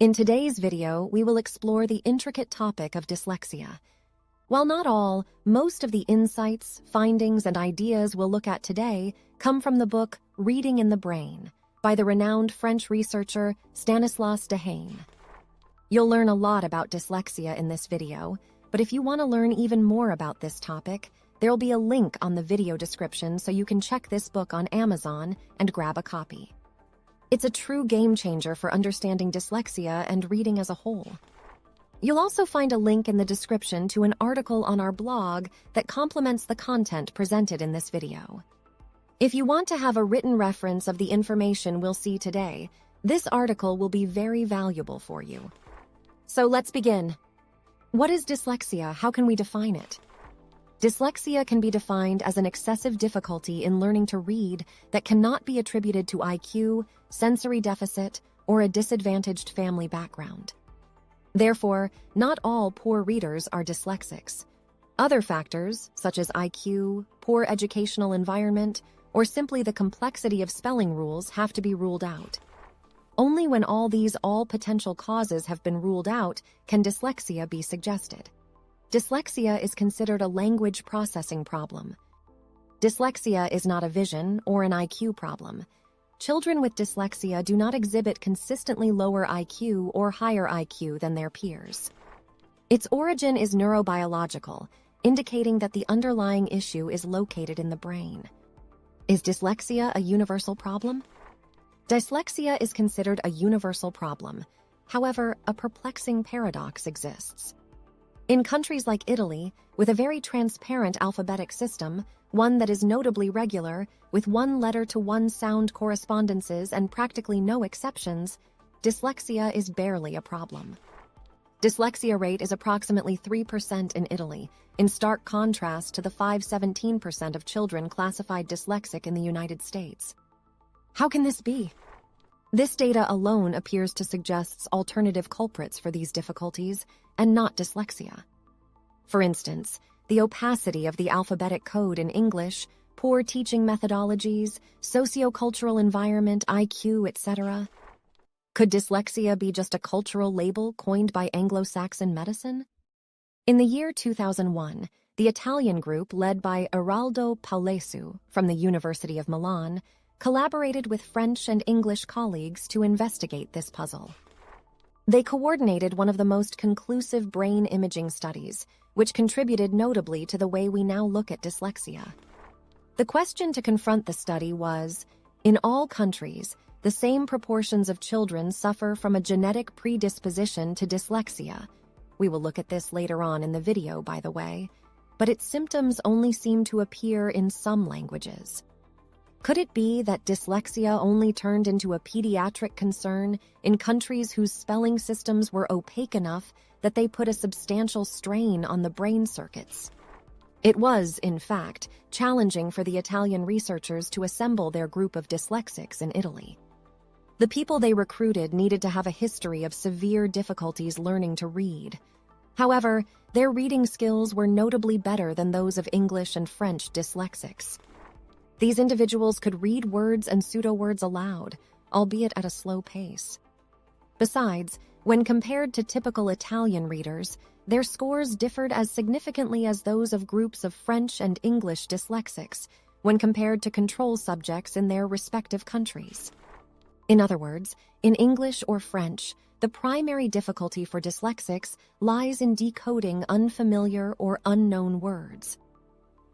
In today's video, we will explore the intricate topic of dyslexia. While not all, most of the insights, findings, and ideas we'll look at today come from the book Reading in the Brain by the renowned French researcher Stanislas Dehaene. You'll learn a lot about dyslexia in this video, but if you want to learn even more about this topic, there'll be a link on the video description so you can check this book on Amazon and grab a copy. It's a true game changer for understanding dyslexia and reading as a whole. You'll also find a link in the description to an article on our blog that complements the content presented in this video. If you want to have a written reference of the information we'll see today, this article will be very valuable for you. So let's begin. What is dyslexia? How can we define it? Dyslexia can be defined as an excessive difficulty in learning to read that cannot be attributed to IQ, sensory deficit, or a disadvantaged family background. Therefore, not all poor readers are dyslexics. Other factors, such as IQ, poor educational environment, or simply the complexity of spelling rules, have to be ruled out. Only when all potential causes have been ruled out can dyslexia be suggested. Dyslexia is considered a language processing problem. Dyslexia is not a vision or an IQ problem. Children with dyslexia do not exhibit consistently lower IQ or higher IQ than their peers. Its origin is neurobiological, indicating that the underlying issue is located in the brain. Is dyslexia a universal problem? Dyslexia is considered a universal problem. However, a perplexing paradox exists. In countries like Italy, with a very transparent alphabetic system, one that is notably regular, with one letter-to-one sound correspondences and practically no exceptions, dyslexia is barely a problem. Dyslexia rate is approximately 3% in Italy, in stark contrast to the 5.17% of children classified dyslexic in the United States. How can this be? This data alone appears to suggest alternative culprits for these difficulties, and not dyslexia. For instance, the opacity of the alphabetic code in English, poor teaching methodologies, sociocultural environment, IQ, etc. Could dyslexia be just a cultural label coined by Anglo-Saxon medicine? In the year 2001, the Italian group led by Eraldo Paulesu from the University of Milan collaborated with French and English colleagues to investigate this puzzle. They coordinated one of the most conclusive brain imaging studies, which contributed notably to the way we now look at dyslexia. The question to confront the study was, in all countries, the same proportions of children suffer from a genetic predisposition to dyslexia. We will look at this later on in the video, by the way, but its symptoms only seem to appear in some languages. Could it be that dyslexia only turned into a pediatric concern in countries whose spelling systems were opaque enough that they put a substantial strain on the brain circuits? It was, in fact, challenging for the Italian researchers to assemble their group of dyslexics in Italy. The people they recruited needed to have a history of severe difficulties learning to read. However, their reading skills were notably better than those of English and French dyslexics. These individuals could read words and pseudo-words aloud, albeit at a slow pace. Besides, when compared to typical Italian readers, their scores differed as significantly as those of groups of French and English dyslexics when compared to control subjects in their respective countries. In other words, in English or French, the primary difficulty for dyslexics lies in decoding unfamiliar or unknown words.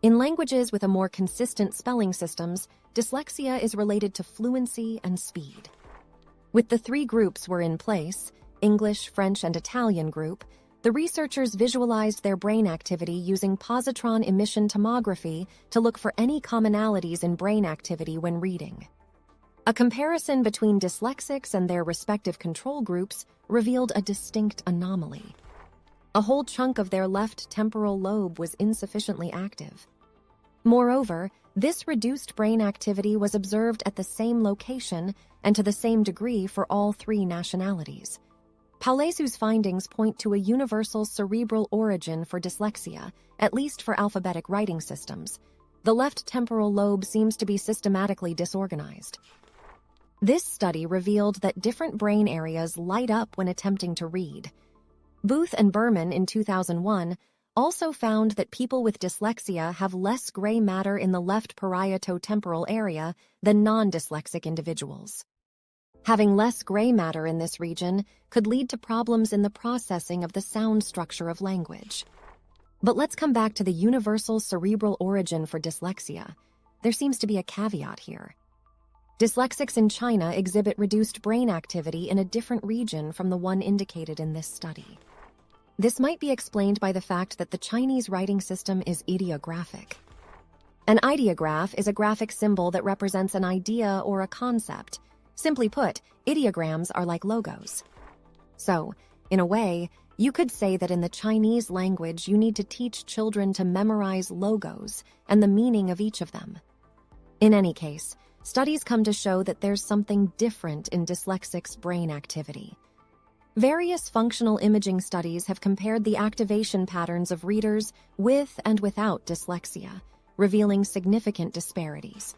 In languages with a more consistent spelling systems, dyslexia is related to fluency and speed. With the three groups were in place, English, French, and Italian group, the researchers visualized their brain activity using positron emission tomography to look for any commonalities in brain activity when reading. A comparison between dyslexics and their respective control groups revealed a distinct anomaly. A whole chunk of their left temporal lobe was insufficiently active. Moreover, this reduced brain activity was observed at the same location and to the same degree for all three nationalities. Paulesu's findings point to a universal cerebral origin for dyslexia, at least for alphabetic writing systems. The left temporal lobe seems to be systematically disorganized. This study revealed that different brain areas light up when attempting to read. Booth and Berman in 2001 also found that people with dyslexia have less gray matter in the left parieto-temporal area than non-dyslexic individuals. Having less gray matter in this region could lead to problems in the processing of the sound structure of language. But let's come back to the universal cerebral origin for dyslexia. There seems to be a caveat here. Dyslexics in China exhibit reduced brain activity in a different region from the one indicated in this study. This might be explained by the fact that the Chinese writing system is ideographic. An ideograph is a graphic symbol that represents an idea or a concept. Simply put, ideograms are like logos. So, in a way, you could say that in the Chinese language you need to teach children to memorize logos and the meaning of each of them. In any case, studies come to show that there's something different in dyslexics' brain activity. Various functional imaging studies have compared the activation patterns of readers with and without dyslexia, revealing significant disparities.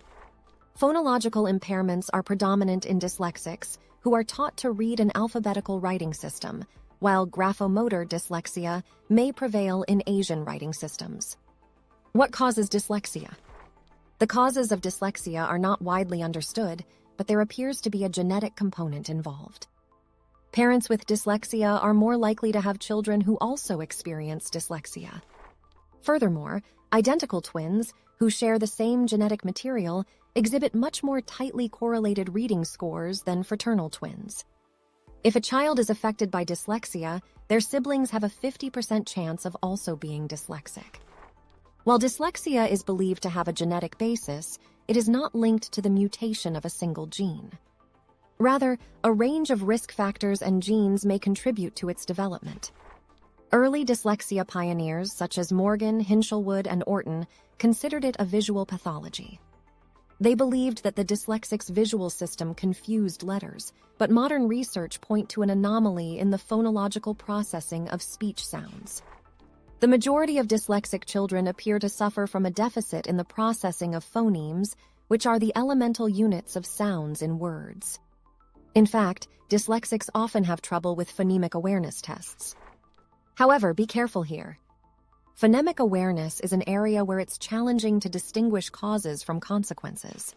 Phonological impairments are predominant in dyslexics, who are taught to read an alphabetical writing system, while graphomotor dyslexia may prevail in Asian writing systems. What causes dyslexia? The causes of dyslexia are not widely understood, but there appears to be a genetic component involved. Parents with dyslexia are more likely to have children who also experience dyslexia. Furthermore, identical twins, who share the same genetic material, exhibit much more tightly correlated reading scores than fraternal twins. If a child is affected by dyslexia, their siblings have a 50% chance of also being dyslexic. While dyslexia is believed to have a genetic basis, it is not linked to the mutation of a single gene. Rather, a range of risk factors and genes may contribute to its development. Early dyslexia pioneers such as Morgan, Hinshelwood, and Orton considered it a visual pathology. They believed that the dyslexic's visual system confused letters, but modern research point to an anomaly in the phonological processing of speech sounds. The majority of dyslexic children appear to suffer from a deficit in the processing of phonemes, which are the elemental units of sounds in words. In fact, dyslexics often have trouble with phonemic awareness tests. However, be careful here. Phonemic awareness is an area where it's challenging to distinguish causes from consequences.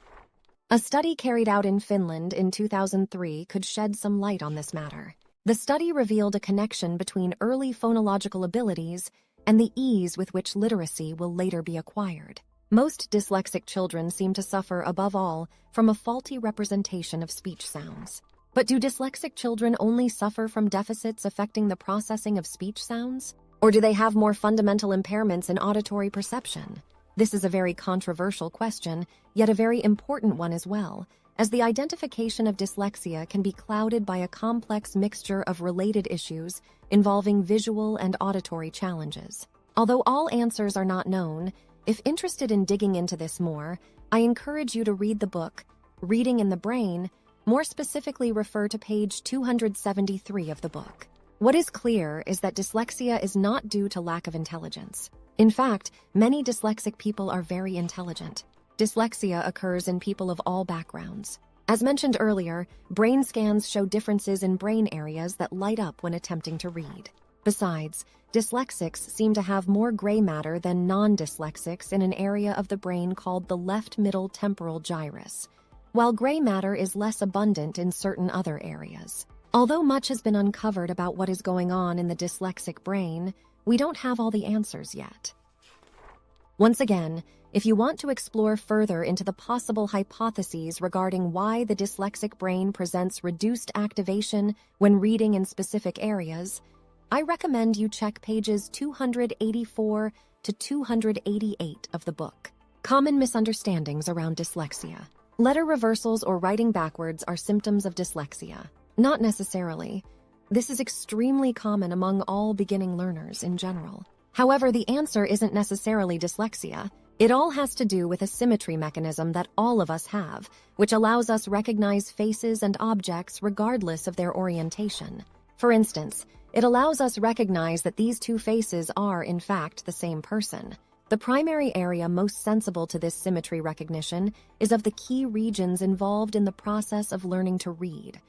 A study carried out in Finland in 2003 could shed some light on this matter. The study revealed a connection between early phonological abilities and the ease with which literacy will later be acquired. Most dyslexic children seem to suffer, above all, from a faulty representation of speech sounds. But do dyslexic children only suffer from deficits affecting the processing of speech sounds? Or do they have more fundamental impairments in auditory perception? This is a very controversial question, yet a very important one as well, as the identification of dyslexia can be clouded by a complex mixture of related issues involving visual and auditory challenges. Although all answers are not known, if interested in digging into this more, I encourage you to read the book, Reading in the Brain. More specifically, refer to page 273 of the book. What is clear is that dyslexia is not due to lack of intelligence. In fact, many dyslexic people are very intelligent. Dyslexia occurs in people of all backgrounds. As mentioned earlier, brain scans show differences in brain areas that light up when attempting to read. Besides, dyslexics seem to have more gray matter than non-dyslexics in an area of the brain called the left middle temporal gyrus, while gray matter is less abundant in certain other areas. Although much has been uncovered about what is going on in the dyslexic brain, we don't have all the answers yet. Once again, if you want to explore further into the possible hypotheses regarding why the dyslexic brain presents reduced activation when reading in specific areas, I recommend you check pages 284 to 288 of the book, Common Misunderstandings Around Dyslexia. Letter reversals or writing backwards are symptoms of dyslexia. Not necessarily. This is extremely common among all beginning learners in general. However, the answer isn't necessarily dyslexia. It all has to do with a symmetry mechanism that all of us have, which allows us recognize faces and objects regardless of their orientation. For instance, it allows us recognize that these two faces are, in fact, the same person. The primary area most sensible to this symmetry recognition is of the key regions involved in the process of learning to read.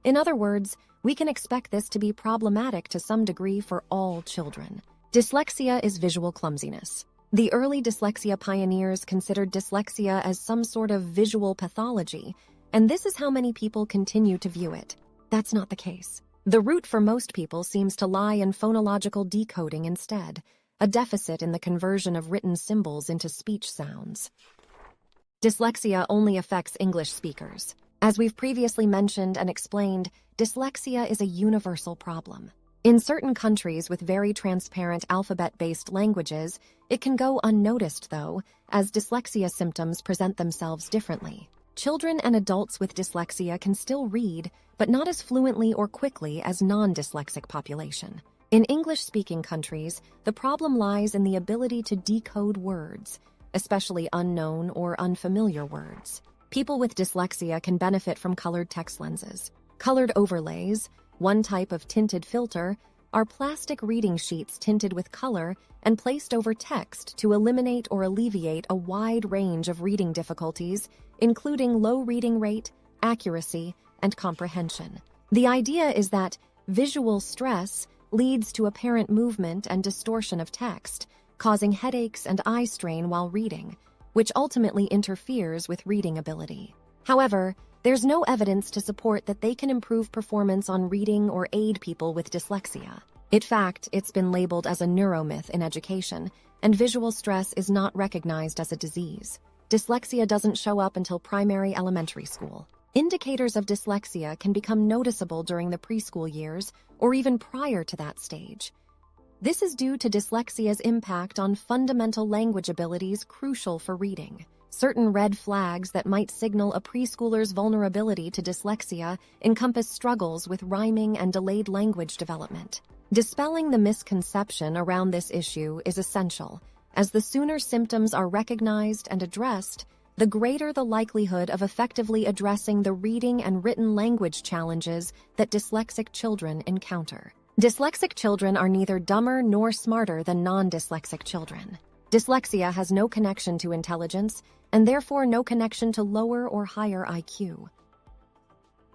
In other words, we can expect this to be problematic to some degree for all children. Dyslexia is visual clumsiness. The early dyslexia pioneers considered dyslexia as some sort of visual pathology, and this is how many people continue to view it. That's not the case. The root for most people seems to lie in phonological decoding instead, a deficit in the conversion of written symbols into speech sounds. Dyslexia only affects English speakers. As we've previously mentioned and explained, dyslexia is a universal problem. In certain countries with very transparent alphabet-based languages, it can go unnoticed, though, as dyslexia symptoms present themselves differently. Children and adults with dyslexia can still read, but not as fluently or quickly as non-dyslexic population. In English-speaking countries, the problem lies in the ability to decode words, especially unknown or unfamiliar words. People with dyslexia can benefit from colored text lenses. Colored overlays, one type of tinted filter, are plastic reading sheets tinted with color and placed over text to eliminate or alleviate a wide range of reading difficulties, including low reading rate, accuracy, and comprehension. The idea is that visual stress leads to apparent movement and distortion of text, causing headaches and eye strain while reading, which ultimately interferes with reading ability. However, there's no evidence to support that they can improve performance on reading or aid people with dyslexia. In fact, it's been labeled as a neuromyth in education, and visual stress is not recognized as a disease. Dyslexia doesn't show up until primary elementary school. Indicators of dyslexia can become noticeable during the preschool years or even prior to that stage. This is due to dyslexia's impact on fundamental language abilities crucial for reading. Certain red flags that might signal a preschooler's vulnerability to dyslexia encompass struggles with rhyming and delayed language development. Dispelling the misconception around this issue is essential, as the sooner symptoms are recognized and addressed, the greater the likelihood of effectively addressing the reading and written language challenges that dyslexic children encounter. Dyslexic children are neither dumber nor smarter than non-dyslexic children. Dyslexia has no connection to intelligence, and therefore no connection to lower or higher IQ.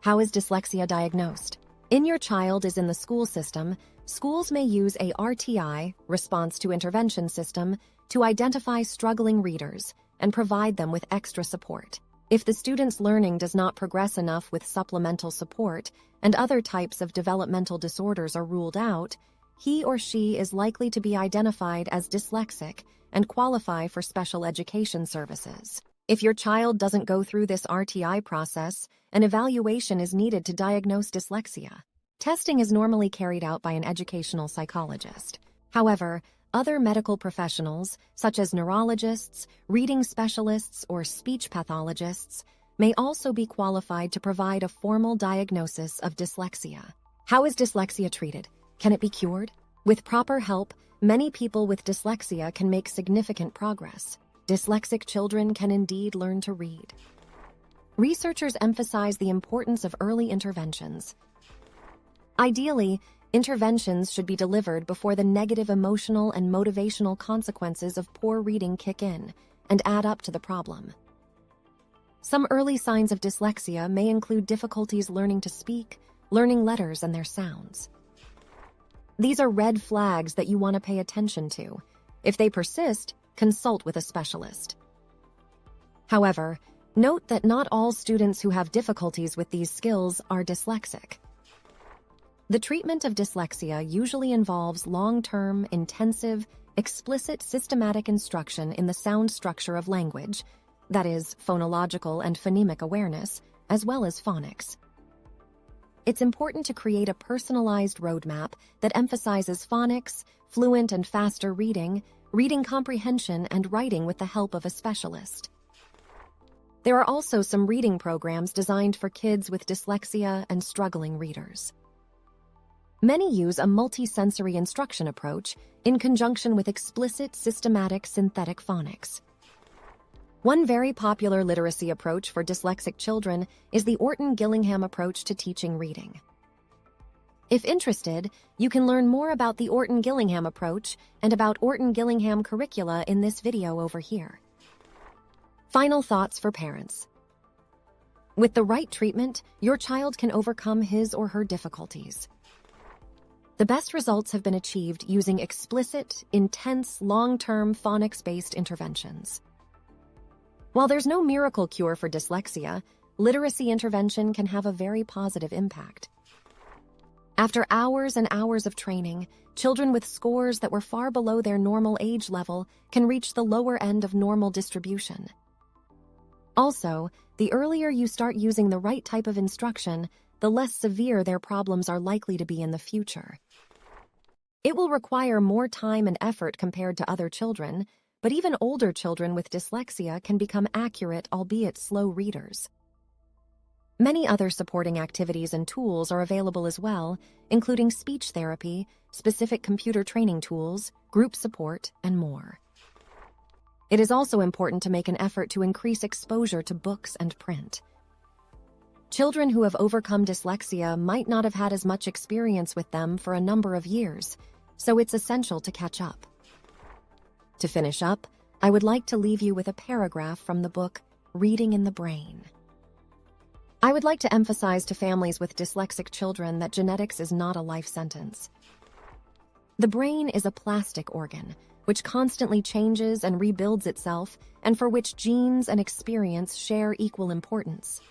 How is dyslexia diagnosed? In your child is in the school system, schools may use a RTI, response to intervention system, to identify struggling readers and provide them with extra support. If the student's learning does not progress enough with supplemental support and other types of developmental disorders are ruled out, he or she is likely to be identified as dyslexic and qualify for special education services. If your child doesn't go through this RTI process, an evaluation is needed to diagnose dyslexia. Testing is normally carried out by an educational psychologist. However, other medical professionals, such as neurologists, reading specialists, or speech pathologists, may also be qualified to provide a formal diagnosis of dyslexia. How is dyslexia treated? Can it be cured? With proper help, many people with dyslexia can make significant progress. Dyslexic children can indeed learn to read. Researchers emphasize the importance of early interventions. Ideally, interventions should be delivered before the negative emotional and motivational consequences of poor reading kick in and add up to the problem. Some early signs of dyslexia may include difficulties learning to speak, learning letters and their sounds. These are red flags that you want to pay attention to. If they persist, consult with a specialist. However, note that not all students who have difficulties with these skills are dyslexic. The treatment of dyslexia usually involves long-term, intensive, explicit systematic instruction in the sound structure of language, that is, phonological and phonemic awareness, as well as phonics. It's important to create a personalized roadmap that emphasizes phonics, fluent and faster reading, reading comprehension, and writing with the help of a specialist. There are also some reading programs designed for kids with dyslexia and struggling readers. Many use a multi-sensory instruction approach in conjunction with explicit, systematic synthetic phonics. One very popular literacy approach for dyslexic children is the Orton-Gillingham approach to teaching reading. If interested, you can learn more about the Orton-Gillingham approach and about Orton-Gillingham curricula in this video over here. Final thoughts for parents. With the right treatment, your child can overcome his or her difficulties. The best results have been achieved using explicit, intense, long-term phonics-based interventions. While there's no miracle cure for dyslexia, literacy intervention can have a very positive impact. After hours and hours of training, children with scores that were far below their normal age level can reach the lower end of normal distribution. Also, the earlier you start using the right type of instruction, the less severe their problems are likely to be in the future. It will require more time and effort compared to other children, but even older children with dyslexia can become accurate, albeit slow readers. Many other supporting activities and tools are available as well, including speech therapy, specific computer training tools, group support, and more. It is also important to make an effort to increase exposure to books and print. Children who have overcome dyslexia might not have had as much experience with them for a number of years, so it's essential to catch up. To finish up, I would like to leave you with a paragraph from the book, Reading in the Brain. I would like to emphasize to families with dyslexic children that genetics is not a life sentence. The brain is a plastic organ, which constantly changes and rebuilds itself, and for which genes and experience share equal importance.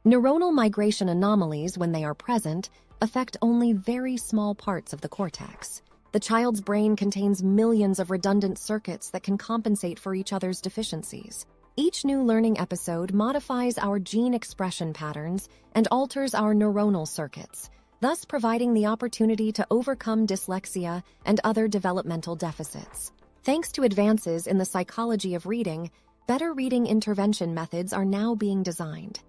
Neuronal migration anomalies, when they are present, affect only very small parts of the cortex. The child's brain contains millions of redundant circuits that can compensate for each other's deficiencies. Each new learning episode modifies our gene expression patterns and alters our neuronal circuits, thus providing the opportunity to overcome dyslexia and other developmental deficits. Thanks to advances in the psychology of reading, better reading intervention methods are now being designed.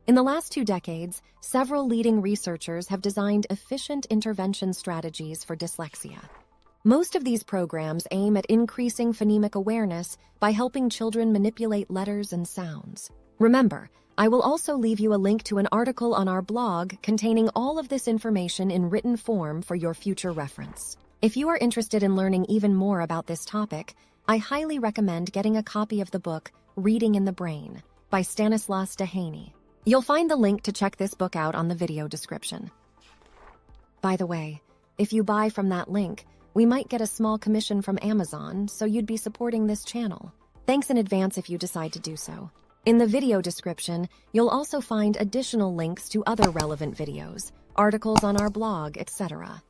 In the last 2 decades, several leading researchers have designed efficient intervention strategies for dyslexia. Most of these programs aim at increasing phonemic awareness by helping children manipulate letters and sounds. Remember, I will also leave you a link to an article on our blog containing all of this information in written form for your future reference. If you are interested in learning even more about this topic, I highly recommend getting a copy of the book, Reading in the Brain, by Stanislas Dehaene. You'll find the link to check this book out on the video description. By the way, if you buy from that link, we might get a small commission from Amazon, so you'd be supporting this channel. Thanks in advance if you decide to do so. In the video description, you'll also find additional links to other relevant videos, articles on our blog, etc.